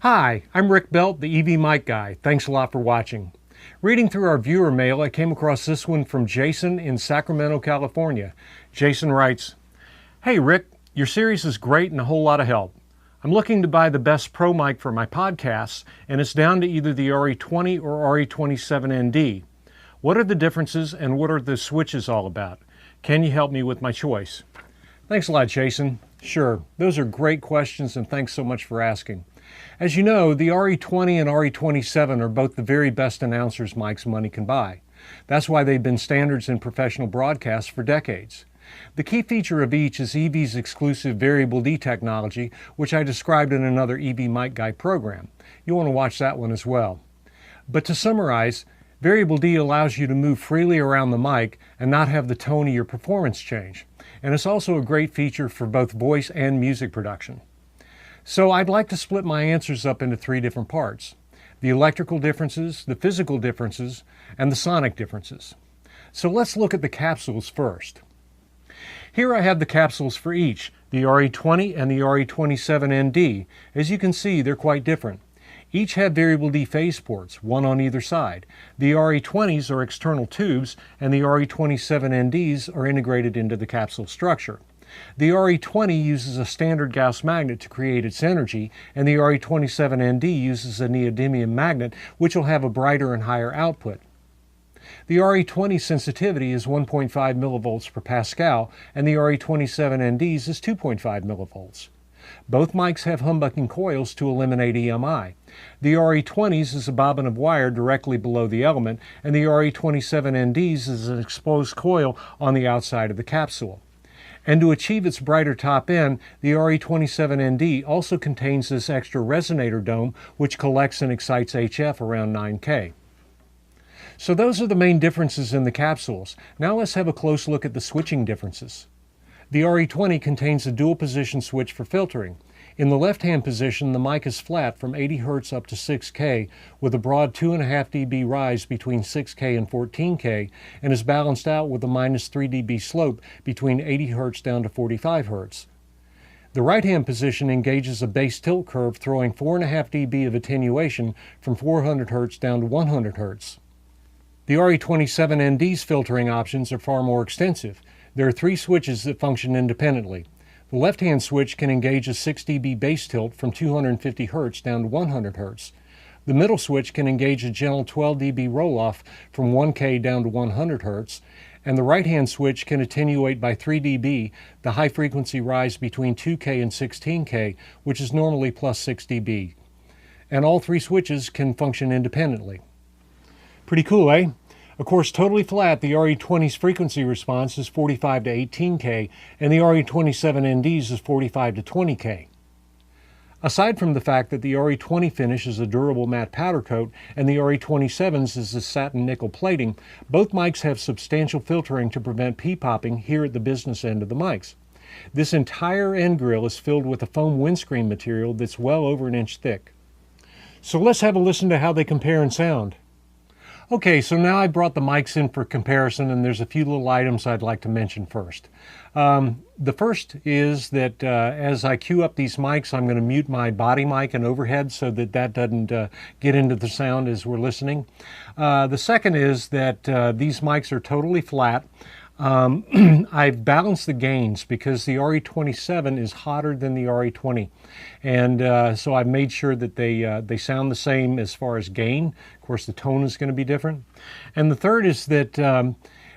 Hi, I'm Rick Belt, the EV Mic Guy. Thanks a lot for watching. Reading through our viewer mail, I came across this one from Jason in Sacramento, California. Jason writes, "Hey Rick, your series is great and a whole lot of help. I'm looking to buy the best pro mic for my podcasts, and it's down to either the RE20 or RE27ND. What are the differences and what are the switches all about? Can you help me with my choice?" Thanks a lot, Jason. Sure, those are great questions and thanks so much for asking. As you know, the RE20 and RE27 are both the very best announcers mics money can buy. That's why they've been standards in professional broadcasts for decades. The key feature of each is EV's exclusive variable D technology, which I described in another EV Mic Guy program. You'll want to watch that one as well. But to summarize, variable D allows you to move freely around the mic and not have the tone of your performance change. And it's also a great feature for both voice and music production. So I'd like to split my answers up into three different parts: the electrical differences, the physical differences, and the sonic differences. So let's look at the capsules first. Here I have the capsules for each, the RE20 and the RE27ND. As you can see, they're quite different. Each have variable D phase ports, one on either side. The RE20s are external tubes, and the RE27NDs are integrated into the capsule structure. The RE20 uses a standard Gauss magnet to create its energy, and the RE27ND uses a neodymium magnet, which will have a brighter and higher output. The RE20 sensitivity is 1.5 millivolts per Pascal, and the RE27ND's is 2.5 millivolts. Both mics have humbucking coils to eliminate EMI. The RE20's is a bobbin of wire directly below the element, and the RE27ND's is an exposed coil on the outside of the capsule. And to achieve its brighter top end, the RE27ND also contains this extra resonator dome, which collects and excites HF around 9K. So those are the main differences in the capsules. Now let's have a close look at the switching differences. The RE20 contains a dual position switch for filtering. In the left-hand position, the mic is flat from 80 Hz up to 6K with a broad 2.5 dB rise between 6K and 14K, and is balanced out with a -3 dB slope between 80 Hz down to 45 Hz. The right-hand position engages a bass tilt curve, throwing 4.5 dB of attenuation from 400 Hz down to 100 Hz. The RE27ND's filtering options are far more extensive. There are 3 switches that function independently. The left-hand switch can engage a 6 dB bass tilt from 250 Hz down to 100 Hz. The middle switch can engage a gentle 12 dB roll-off from 1K down to 100 Hz, and the right-hand switch can attenuate by 3 dB the high-frequency rise between 2K and 16K, which is normally plus 6 dB. And all 3 switches can function independently. Pretty cool, eh? Of course, totally flat, the RE20's frequency response is 45 to 18K, and the RE27ND's is 45 to 20K. Aside from the fact that the RE20 finish is a durable matte powder coat and the RE27's is a satin nickel plating, both mics have substantial filtering to prevent pee-popping here at the business end of the mics. This entire end grill is filled with a foam windscreen material that's well over an inch thick. So let's have a listen to how they compare in sound. Okay, so now I brought the mics in for comparison, and there's a few little items I'd like to mention first. The first is that as I cue up these mics, I'm going to mute my body mic and overhead so that that doesn't get into the sound as we're listening. The second is that these mics are totally flat. I've balanced the gains because the RE27 is hotter than the RE20, and so I've made sure that they sound the same as far as gain. Of course, the tone is going to be different. And the third is that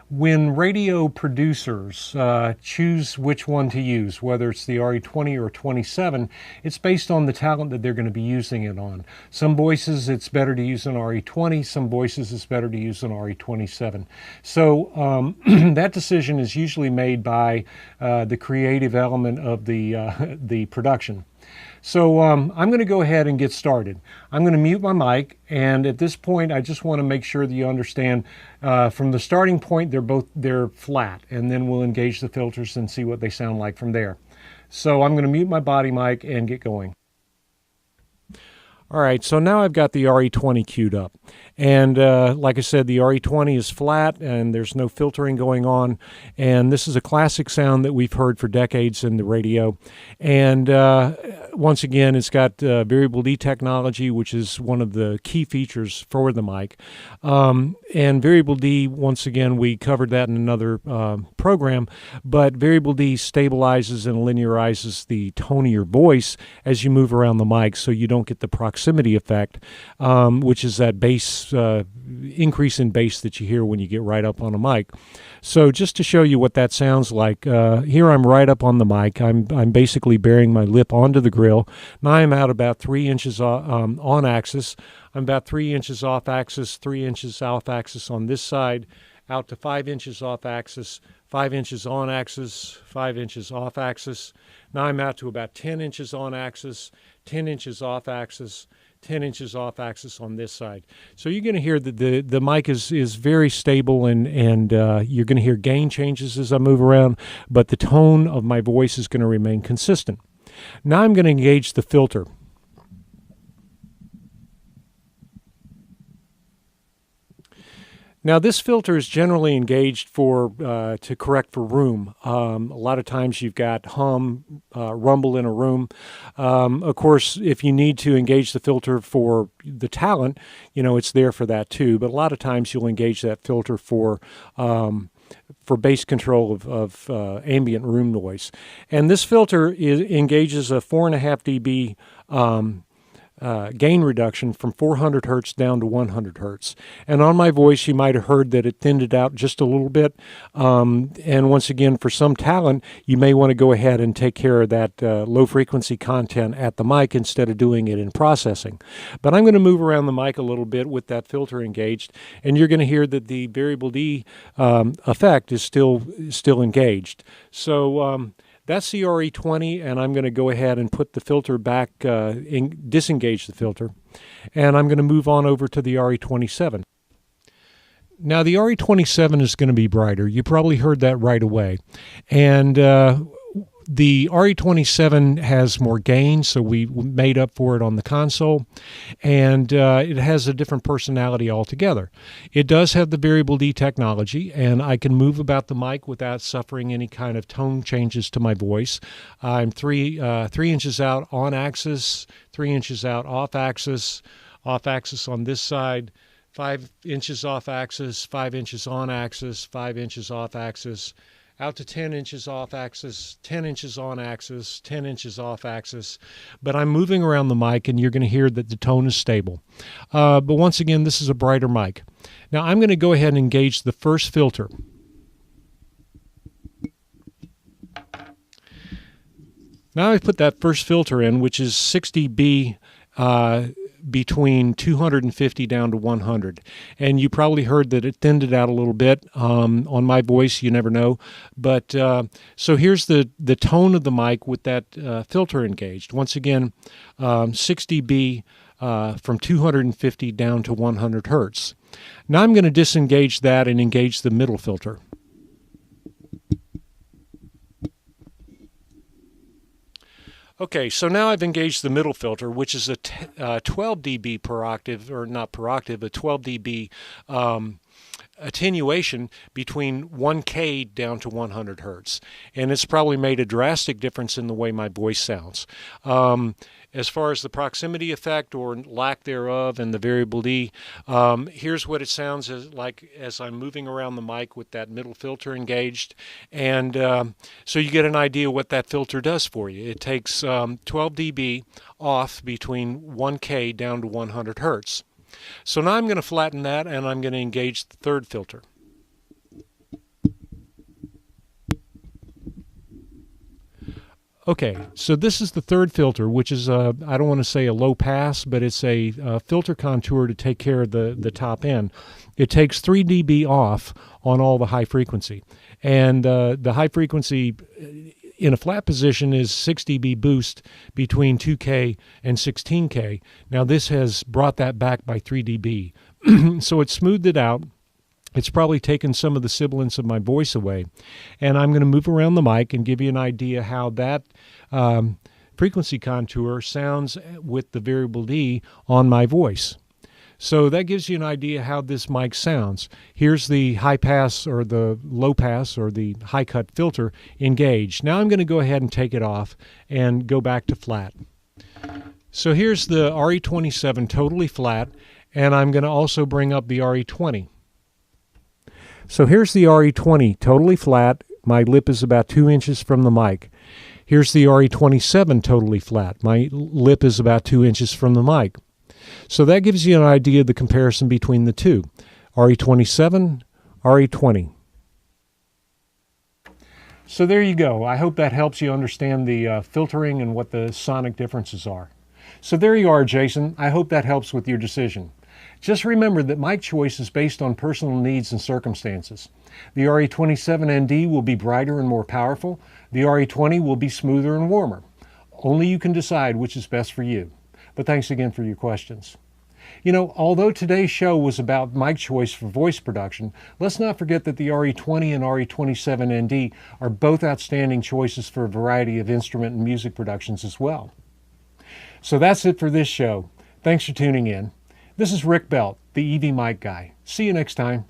when radio producers choose which one to use, whether it's the RE20 or 27, it's based on the talent that they're going to be using it on. Some voices it's better to use an RE20, some voices it's better to use an RE27. So that decision is usually made by the creative element of the production. So I'm going to go ahead and get started. I'm going to mute my mic, and at this point I just want to make sure that you understand from the starting point they're flat, and then we'll engage the filters and see what they sound like from there. So I'm going to mute my body mic and get going. All right, so now I've got the RE20 queued up. And like I said, the RE20 is flat and there's no filtering going on. And this is a classic sound that we've heard for decades in the radio. And once again, it's got variable D technology, which is one of the key features for the mic. And variable D, once again, we covered that in another program, but variable D stabilizes and linearizes the tone of your voice as you move around the mic, so you don't get the proximity effect, which is that bass increase in bass that you hear when you get right up on a mic. So just to show you what that sounds like, here I'm right up on the mic. I'm basically bearing my lip onto the grill. Now I'm out about 3 inches on axis. I'm about 3 inches off axis, 3 inches off axis on this side, out to 5 inches off axis, 5 inches on axis, 5 inches off axis. Now I'm out to about 10 inches on axis, 10 inches off axis, 10 inches off axis on this side. So you're going to hear that the mic is very stable, and you're going to hear gain changes as I move around, but the tone of my voice is going to remain consistent. Now I'm going to engage the filter. Now this filter is generally engaged to correct for room. A lot of times you've got hum, rumble in a room. Of course, if you need to engage the filter for the talent, it's there for that too. But a lot of times you'll engage that filter for bass control of ambient room noise. And this filter engages a 4.5 dB gain reduction from 400 hertz down to 100 hertz. And on my voice, you might have heard that it thinned it out just a little bit. And once again, for some talent, you may want to go ahead and take care of that low frequency content at the mic instead of doing it in processing. But I'm going to move around the mic a little bit with that filter engaged, and you're going to hear that the variable D effect is still engaged. So that's the RE20, and I'm going to go ahead and put the filter back, disengage the filter, and I'm going to move on over to the RE27. Now the RE27 is going to be brighter. You probably heard that right away. And the RE27 has more gain, so we made up for it on the console, and it has a different personality altogether. It does have the variable D technology, and I can move about the mic without suffering any kind of tone changes to my voice. I'm 3 inches out on axis, 3 inches out off axis on this side, 5 inches off axis, 5 inches on axis, 5 inches off axis, out to 10 inches off axis, 10 inches on axis, 10 inches off axis. But I'm moving around the mic, and you're going to hear that the tone is stable. But once again, this is a brighter mic. Now I'm going to go ahead and engage the first filter. Now I've put that first filter in, which is 6 dB between 250 down to 100, and you probably heard that it thinned it out a little bit. On my voice, you never know, but so here's the tone of the mic with that filter engaged. Once again, 6 dB from 250 down to 100 hertz. Now I'm going to disengage that and engage the middle filter. Okay, so now I've engaged the middle filter, which is a 12 dB per octave, or not per octave, a 12 dB attenuation between 1K down to 100 hertz. And it's probably made a drastic difference in the way my voice sounds. As far as the proximity effect or lack thereof and the variable D, here's what it sounds like as I'm moving around the mic with that middle filter engaged. And so you get an idea what that filter does for you. It takes 12 dB off between 1K down to 100 hertz. So now I'm going to flatten that, and I'm going to engage the third filter. Okay, so this is the third filter, which is I don't want to say a low pass, but it's a filter contour to take care of the top end. It takes 3 dB off on all the high frequency, and the high frequency in a flat position is 6 dB boost between 2K and 16K. Now this has brought that back by 3 dB, so it smoothed it out. It's probably taken some of the sibilance of my voice away. And I'm going to move around the mic and give you an idea how that frequency contour sounds with the variable D on my voice. So that gives you an idea how this mic sounds. Here's the high pass or the low pass or the high cut filter engaged. Now I'm going to go ahead and take it off and go back to flat. So here's the RE27 totally flat, and I'm going to also bring up the RE20. So here's the RE20 totally flat. My lip is about 2 inches from the mic. Here's the RE27 totally flat. My lip is about 2 inches from the mic. So that gives you an idea of the comparison between the two. RE27, RE20. So there you go. I hope that helps you understand the filtering and what the sonic differences are. So there you are, Jason. I hope that helps with your decision. Just remember that mic choice is based on personal needs and circumstances. The RE27ND will be brighter and more powerful. The RE20 will be smoother and warmer. Only you can decide which is best for you. But thanks again for your questions. You know, although today's show was about mic choice for voice production, let's not forget that the RE20 and RE27ND are both outstanding choices for a variety of instrument and music productions as well. So that's it for this show. Thanks for tuning in. This is Rick Belt, the EV Mic Guy. See you next time.